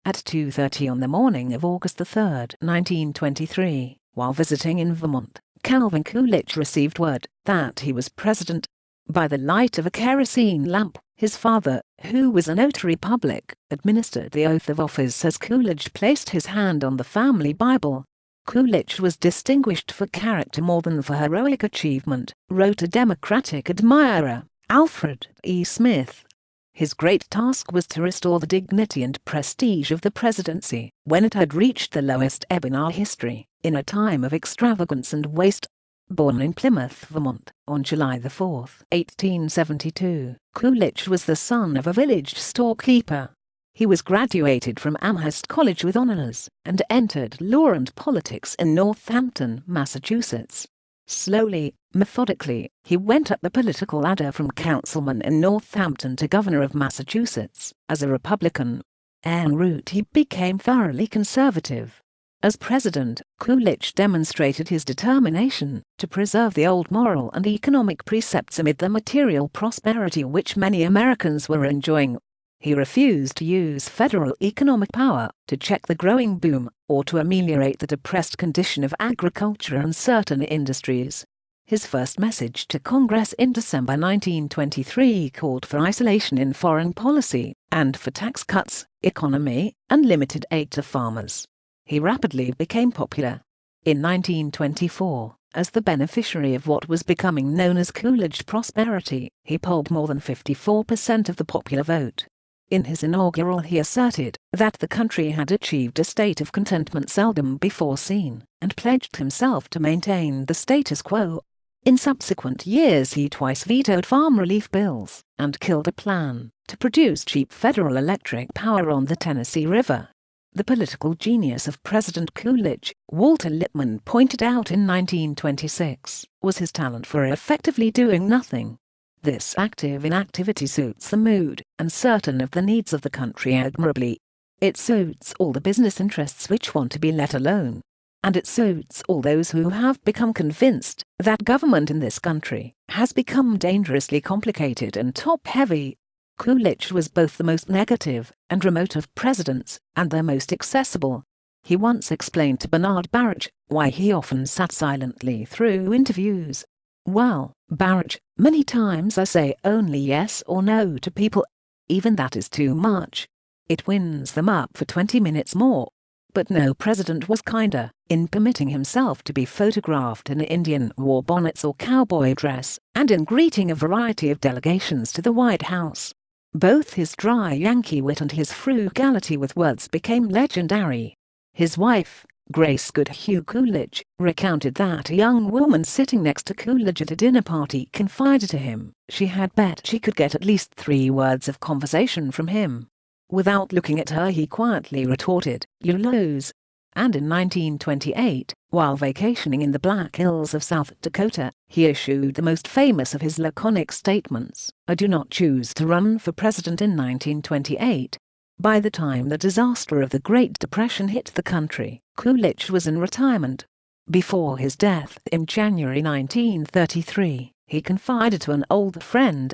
At 2:30 on the morning of August 3, 1923, while visiting in Vermont, Calvin Coolidge received word that he was president. By the light of a kerosene lamp, his father, who was a notary public, administered the oath of office as Coolidge placed his hand on the family Bible. Coolidge was distinguished for character more than for heroic achievement, wrote a Democratic admirer, Alfred E. Smith. His great task was to restore the dignity and prestige of the presidency, when it had reached the lowest ebb in our history, in a time of extravagance and waste. Born in Plymouth, Vermont, on July 4, 1872, Coolidge was the son of a village storekeeper. He was graduated from Amherst College with honors, and entered law and politics in Northampton, Massachusetts. Slowly, methodically, he went up the political ladder from councilman in Northampton to governor of Massachusetts, as a Republican. En route he became thoroughly conservative. As president, Coolidge demonstrated his determination to preserve the old moral and economic precepts amid the material prosperity which many Americans were enjoying. He refused to use federal economic power to check the growing boom or to ameliorate the depressed condition of agriculture and certain industries. His first message to Congress in December 1923 called for isolation in foreign policy and for tax cuts, economy, and limited aid to farmers. He rapidly became popular. In 1924, as the beneficiary of what was becoming known as Coolidge prosperity, he polled more than 54% of the popular vote. In his inaugural he asserted that the country had achieved a state of contentment seldom before seen, and pledged himself to maintain the status quo. In subsequent years he twice vetoed farm relief bills, and killed a plan to produce cheap federal electric power on the Tennessee River. The political genius of President Coolidge, Walter Lippmann pointed out in 1926, was his talent for effectively doing nothing. This active inactivity suits the mood and certain of the needs of the country admirably. It suits all the business interests which want to be let alone. And it suits all those who have become convinced that government in this country has become dangerously complicated and top-heavy. Coolidge was both the most negative and remote of presidents, and the most accessible. He once explained to Bernard Barrage why he often sat silently through interviews. "Well, Barrage, many times I say only yes or no to people. Even that is too much. It winds them up for 20 minutes more." But no president was kinder in permitting himself to be photographed in Indian war bonnets or cowboy dress, and in greeting a variety of delegations to the White House. Both his dry Yankee wit and his frugality with words became legendary. His wife, Grace Goodhue Coolidge, recounted that a young woman sitting next to Coolidge at a dinner party confided to him she had bet she could get at least 3 words of conversation from him. Without looking at her he quietly retorted, "You lose." And in 1928, while vacationing in the Black Hills of South Dakota, he issued the most famous of his laconic statements, "I do not choose to run for president." In 1928. By the time the disaster of the Great Depression hit the country, Coolidge was in retirement. Before his death in January 1933, he confided to an old friend,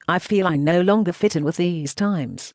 "I feel I no longer fit in with these times.